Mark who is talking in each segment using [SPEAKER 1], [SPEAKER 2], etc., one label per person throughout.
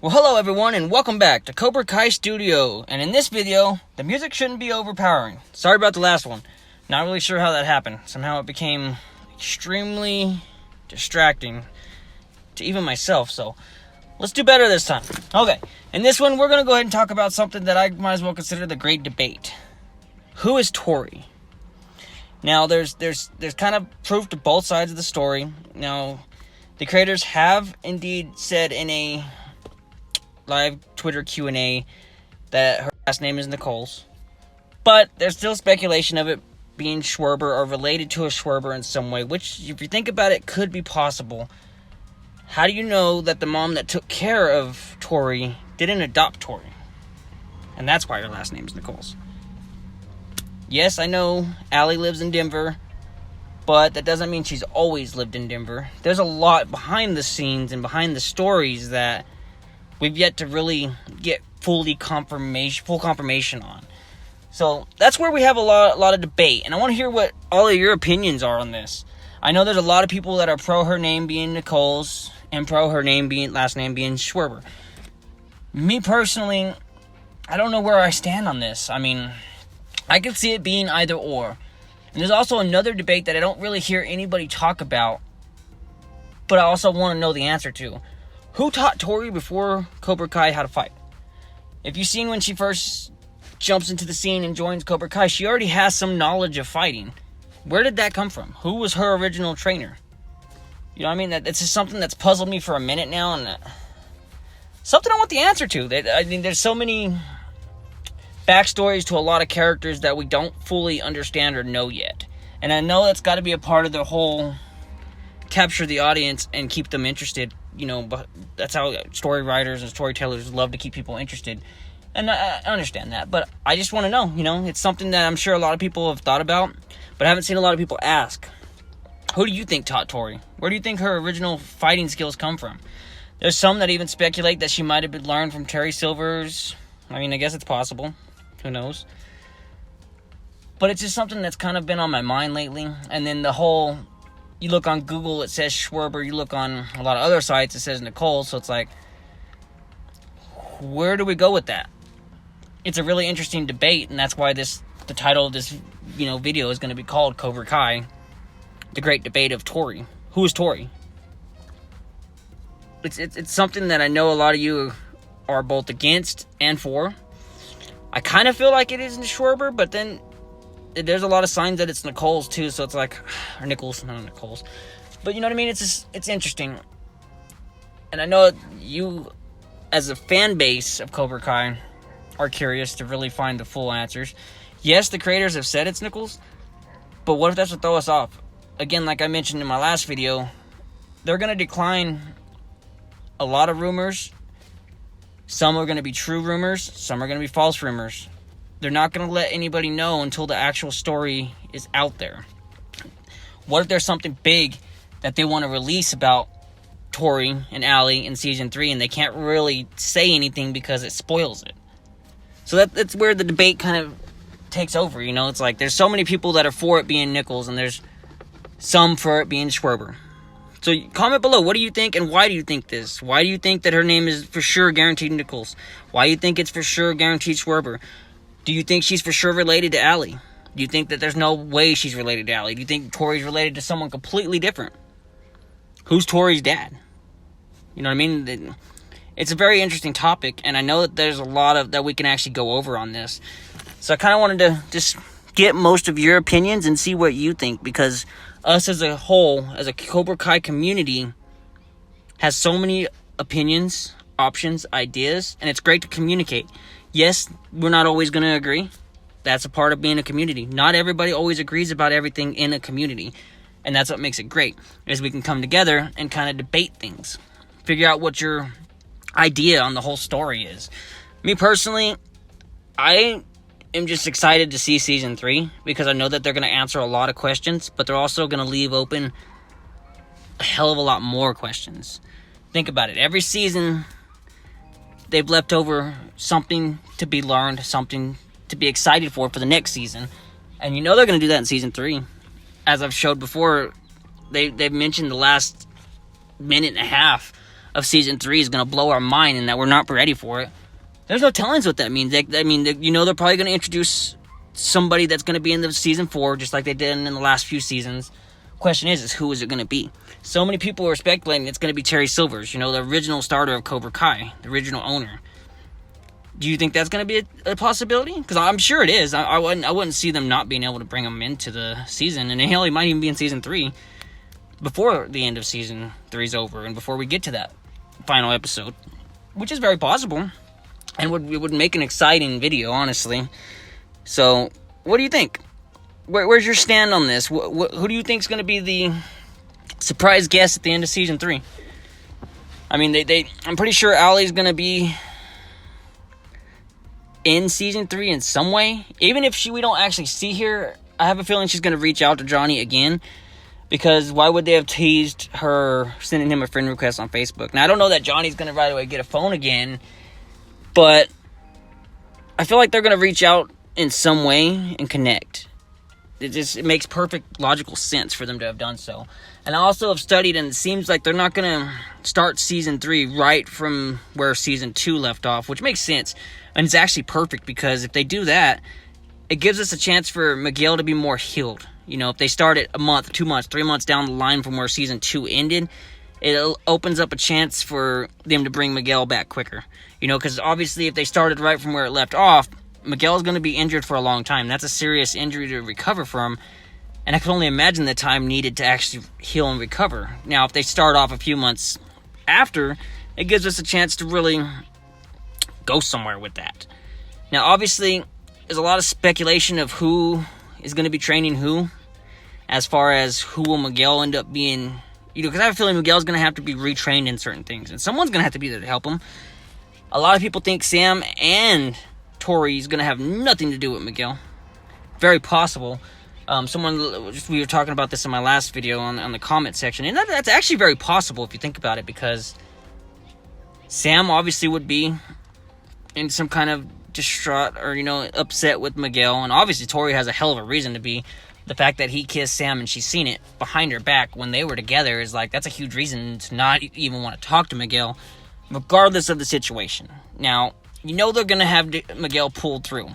[SPEAKER 1] Well, hello everyone, and welcome back to Cobra Kai Studio. And in this video, the music shouldn't be overpowering. Sorry about the last one. Not really sure how that happened. Somehow it became extremely distracting to even myself, so let's do better this time. Okay, in this one, we're going to go ahead and talk about something that I might as well consider the great debate. Who is Tory? Now, there's kind of proof to both sides of the story. Now, the creators have indeed said in a live Twitter Q&A that her last name is Nichols, but there's still speculation of it being Schwerber or related to a Schwerber in some way, which, if you think about it, could be possible. How do you know that the mom that took care of Tory didn't adopt Tory? And that's why her last name is Nichols. Yes, I know Allie lives in Denver, but that doesn't mean she's always lived in Denver. There's a lot behind the scenes and behind the stories that we've yet to really get full confirmation on. So that's where we have a lot of debate, and I want to hear what all of your opinions are on this. I know there's a lot of people that are pro her name being Nichols and pro her last name being Schwerber. Me personally, I don't know where I stand on this. I mean, I could see it being either or. And there's also another debate that I don't really hear anybody talk about, but I also want to know the answer to. Who taught Tory before Cobra Kai how to fight? If you've seen when she first jumps into the scene and joins Cobra Kai, she already has some knowledge of fighting. Where did that come from? Who was her original trainer? You know what I mean? That's just something that's puzzled me for a minute now, and something I want the answer to. I mean, there's so many backstories to a lot of characters that we don't fully understand or know yet. And I know that's got to be a part of the whole capture the audience and keep them interested. You know, but that's how story writers and storytellers love to keep people interested. And I understand that, but I just want to know, you know, it's something that I'm sure a lot of people have thought about, but I haven't seen a lot of people ask. Who do you think taught Tory? Where do you think her original fighting skills come from? There's some that even speculate that she might have been learned from Terry Silver's. I mean, I guess it's possible. Who knows? But it's just something that's kind of been on my mind lately. And then the whole, you look on Google, it says Schwerber. You look on a lot of other sites, it says Nicole. So it's like, where do we go with that? It's a really interesting debate, and that's why the title of this, video is going to be called Cobra Kai, the great debate of Tory. Who is Tory? It's something that I know a lot of you are both against and for. I kind of feel like it isn't Schwerber, but then there's a lot of signs that it's Nichols too, so it's like, or Nichols, not Nichols. But you know what I mean? It's interesting. And I know you, as a fan base of Cobra Kai, are curious to really find the full answers. Yes, the creators have said it's Nichols, but what if that's to throw us off? Again, like I mentioned in my last video, they're going to decline a lot of rumors. Some are going to be true rumors, some are going to be false rumors. They're not going to let anybody know until the actual story is out there. What if there's something big that they want to release about Tory and Allie in Season 3 and they can't really say anything because it spoils it? So that's where the debate kind of takes over, It's like there's so many people that are for it being Nichols and there's some for it being Schwerber. So comment below, what do you think and why do you think this? Why do you think that her name is for sure guaranteed Nichols? Why do you think it's for sure guaranteed Schwerber? Do you think she's for sure related to Allie? Do you think that there's no way she's related to Allie? Do you think Tory's related to someone completely different? Who's Tory's dad? You know what I mean? It's a very interesting topic, and I know that there's a lot of that we can actually go over on this. So I kind of wanted to just get most of your opinions and see what you think, because us as a whole, as a Cobra Kai community, has so many opinions, options, ideas, and it's great to communicate. Yes, we're not always going to agree. That's a part of being a community. Not everybody always agrees about everything in a community, and that's what makes it great, is we can come together and kind of debate things. Figure out what your idea on the whole story is. Me personally, I am just excited to see Season 3, because I know that they're going to answer a lot of questions, but they're also going to leave open a hell of a lot more questions. Think about it. Every season, they've left over something to be learned, something to be excited for the next season. And they're going to do that in Season 3. As I've showed before, they've mentioned the last minute and a half of season 3 is going to blow our mind and that we're not ready for it. There's no telling what that means. They're probably going to introduce somebody that's going to be in the season 4, just like they did in the last few seasons. Question is who is it going to be? So many people are speculating it's going to be Terry Silvers, the original starter of Cobra Kai, the original owner. Do you think that's going to be a possibility? Because I'm sure it is. I wouldn't see them not being able to bring him into the season, and hell, he might even be in season 3 before the end of season 3 is over and before we get to that final episode, which is very possible, and it would make an exciting video, honestly. So, what do you think? Where's your stand on this? Who do you think is going to be the surprise guest at the end of season 3? I mean, I'm pretty sure Allie's going to be in season 3 in some way. Even if we don't actually see her, I have a feeling she's going to reach out to Johnny again. Because why would they have teased her sending him a friend request on Facebook? Now, I don't know that Johnny's going to right away get a phone again. But I feel like they're going to reach out in some way and connect. It makes perfect logical sense for them to have done so. And I also have studied, and it seems like they're not going to start season 3 right from where season 2 left off, which makes sense. And it's actually perfect because if they do that, it gives us a chance for Miguel to be more healed. If they start it a month, 2 months, 3 months down the line from where season 2 ended, it opens up a chance for them to bring Miguel back quicker. Because obviously if they started right from where it left off, Miguel is going to be injured for a long time. That's a serious injury to recover from. And I can only imagine the time needed to actually heal and recover. Now, if they start off a few months after, it gives us a chance to really go somewhere with that. Now, obviously, there's a lot of speculation of who is going to be training who, as far as who will Miguel end up being. Because I have a feeling Miguel's going to have to be retrained in certain things, and someone's going to have to be there to help him. A lot of people think Sam and Tory is going to have nothing to do with Miguel. Very possible. We were talking about this in my last video on the comment section, and that's actually very possible if you think about it, because Sam obviously would be in some kind of distraught or, upset with Miguel, and obviously Tory has a hell of a reason to be. The fact that he kissed Sam and she's seen it behind her back when they were together is that's a huge reason to not even want to talk to Miguel, regardless of the situation. Now, they're going to have Miguel pulled through.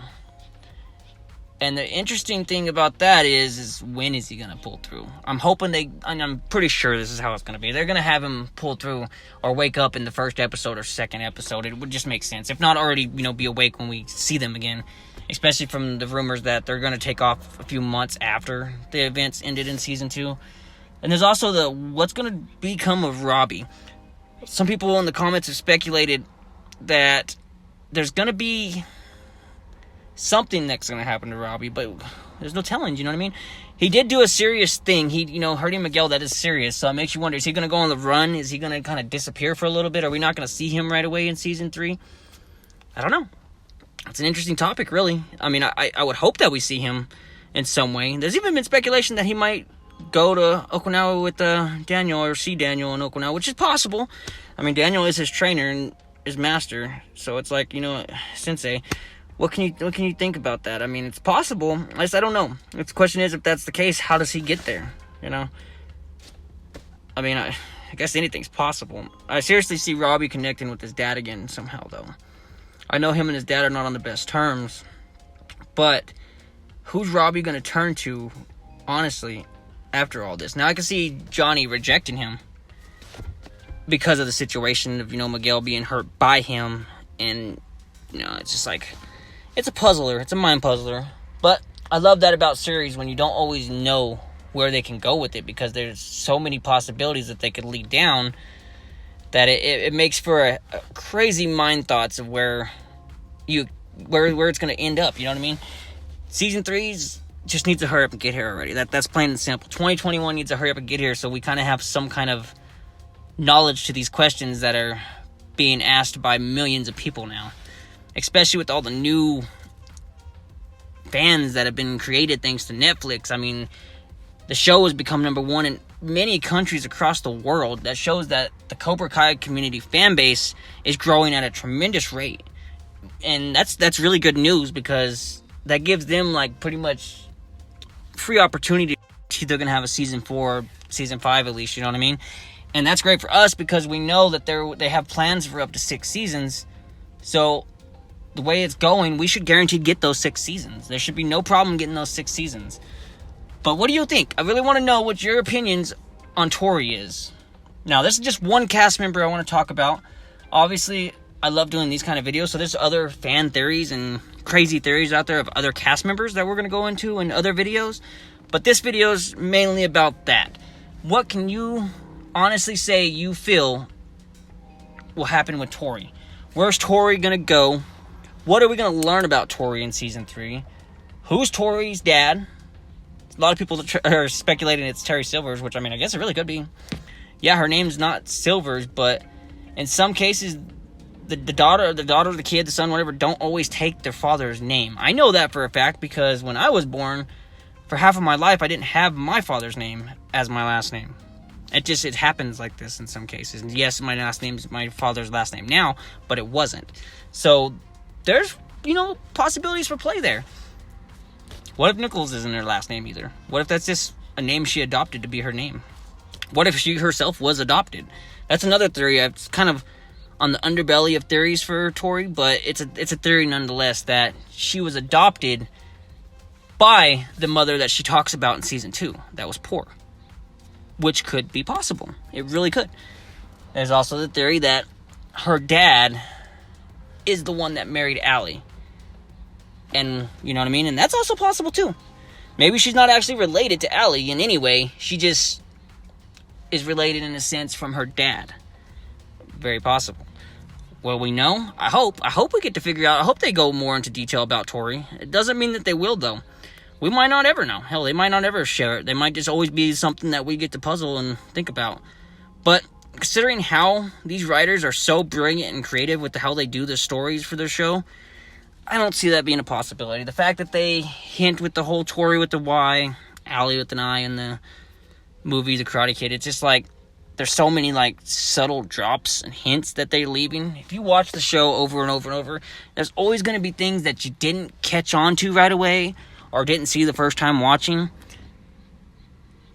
[SPEAKER 1] And the interesting thing about that is when is he going to pull through? I'm pretty sure this is how it's going to be. They're going to have him pull through or wake up in the first episode or second episode. It would just make sense. If not already, be awake when we see them again. Especially from the rumors that they're going to take off a few months after the events ended in season 2. And there's also what's going to become of Robbie. Some people in the comments have speculated that there's going to be something that's going to happen to Robbie, but there's no telling, you know what I mean? He did do a serious thing. He, hurting Miguel, that is serious. So it makes you wonder, is he going to go on the run? Is he going to kind of disappear for a little bit? Are we not going to see him right away in season 3? I don't know. It's an interesting topic, really. I mean, I would hope that we see him in some way. There's even been speculation that he might go to Okinawa with Daniel, or see Daniel in Okinawa, which is possible. I mean, Daniel is his trainer and his master, so it's sensei. What can you think about that? I mean, it's possible. I don't know. The question is, if that's the case, how does he get there? I mean, I guess anything's possible. I seriously see Robbie connecting with his dad again somehow, though. I know him and his dad are not on the best terms, but who's Robbie going to turn to, honestly, after all this? Now, I can see Johnny rejecting him because of the situation of, Miguel being hurt by him, and, it's just it's a puzzler. It's a mind puzzler. But I love that about series when you don't always know where they can go with it, because there's so many possibilities that they could lead down that it makes for a crazy mind thoughts of where it's going to end up, you know what I mean? Season 3 just needs to hurry up and get here already. That's plain and simple. 2021 needs to hurry up and get here so we kind of have some kind of knowledge to these questions that are being asked by millions of people now. Especially with all the new fans that have been created thanks to Netflix. I mean, the show has become number 1 in many countries across the world. That shows that the Cobra Kai community fan base is growing at a tremendous rate. And that's really good news, because that gives them pretty much free opportunity. They're going to have a season 4, season 5 at least, you know what I mean? And that's great for us because we know that they have plans for up to 6 seasons. So the way it's going, we should guaranteed get those 6 seasons. There should be no problem getting those 6 seasons. But what do you think? I really want to know what your opinions on Tory is. Now, this is just one cast member I want to talk about. Obviously, I love doing these kind of videos, so there's other fan theories and crazy theories out there of other cast members that we're going to go into in other videos. But this video is mainly about that. What can you honestly say you feel will happen with Tory? Where's Tory going to go? What are we going to learn about Tory in Season 3? Who's Tory's dad? A lot of people are speculating it's Terry Silvers, which, I mean, I guess it really could be. Yeah, her name's not Silvers, but in some cases, the daughter, the kid, the son, whatever, don't always take their father's name. I know that for a fact because when I was born, for half of my life, I didn't have my father's name as my last name. It happens like this in some cases. And yes, my last name is my father's last name now, but it wasn't. So there's, possibilities for play there. What if Nichols isn't her last name either? What if that's just a name she adopted to be her name? What if she herself was adopted? That's another theory. It's kind of on the underbelly of theories for Tory, but it's a theory nonetheless that she was adopted by the mother that she talks about in Season 2 that was poor. Which could be possible. It really could. There's also the theory that her dad is the one that married Allie. And, you know what I mean? And that's also possible, too. Maybe she's not actually related to Allie in any way. She just is related in a sense from her dad. Very possible. Well, we know. I hope we get to figure out. I hope they go more into detail about Tory. It doesn't mean that they will, though. We might not ever know. Hell, they might not ever share it. They might just always be something that we get to puzzle and think about. But considering how these writers are so brilliant and creative with how they do the stories for their show, I don't see that being a possibility. The fact that they hint with the whole Tory with the Y, Allie with an I in the movie The Karate Kid, it's just like there's so many subtle drops and hints that they're leaving. If you watch the show over and over and over, there's always going to be things that you didn't catch on to right away or didn't see the first time watching.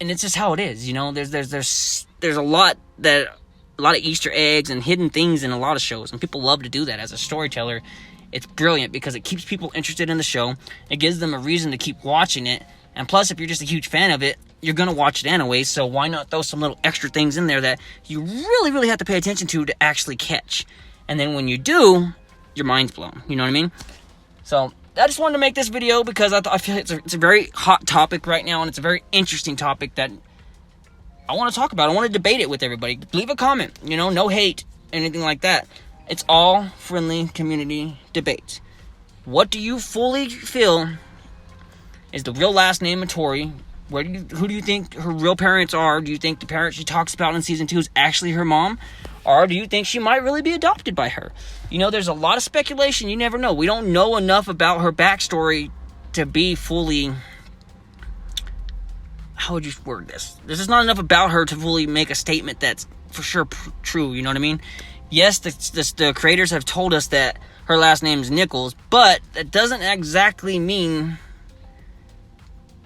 [SPEAKER 1] And it's just how it is, There's a lot of Easter eggs and hidden things in a lot of shows, and people love to do that as a storyteller. It's brilliant because it keeps people interested in the show. It gives them a reason to keep watching it. And plus, if you're just a huge fan of it, you're going to watch it anyway. So why not throw some little extra things in there that you really, really have to pay attention to actually catch. And then when you do, your mind's blown. You know what I mean? So I just wanted to make this video because I feel it's a very hot topic right now. And it's a very interesting topic that I want to talk about. I want to debate it with everybody. Leave a comment. No hate, anything like that. It's all friendly community debate. What do you fully feel is the real last name of Tory? Who do you think her real parents are? Do you think the parent she talks about in Season 2 is actually her mom? Or do you think she might really be adopted by her? There's a lot of speculation. You never know. We don't know enough about her backstory to be fully... How would you word this? There's just not enough about her to fully make a statement that's for sure true. You know what I mean? Yes, the creators have told us that her last name is Nichols, but that doesn't exactly mean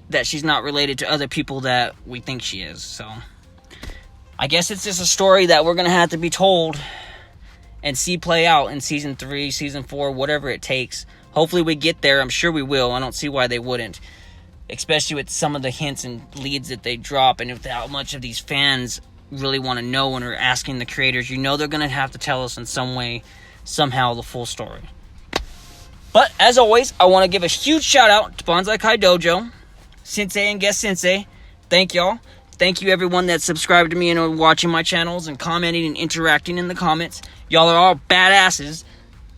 [SPEAKER 1] that she's not related to other people that we think she is. So I guess it's just a story that we're going to have to be told and see play out in Season 3, Season 4, whatever it takes. Hopefully we get there. I'm sure we will. I don't see why they wouldn't. Especially with some of the hints and leads that they drop, and with how much of these fans really want to know and are asking the creators, they're going to have to tell us in some way, somehow, the full story. But, as always, I want to give a huge shout out to Bonsai Kai Dojo, Sensei and Guest Sensei. Thank y'all. Thank you everyone that's subscribed to me and are watching my channels and commenting and interacting in the comments. Y'all are all badasses.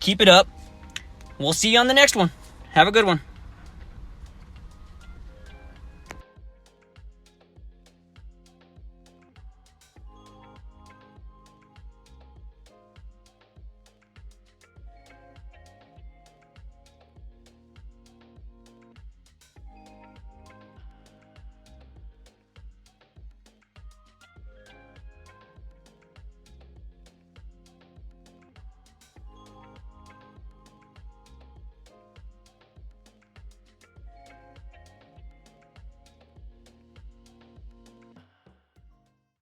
[SPEAKER 1] Keep it up. We'll see you on the next one. Have a good one.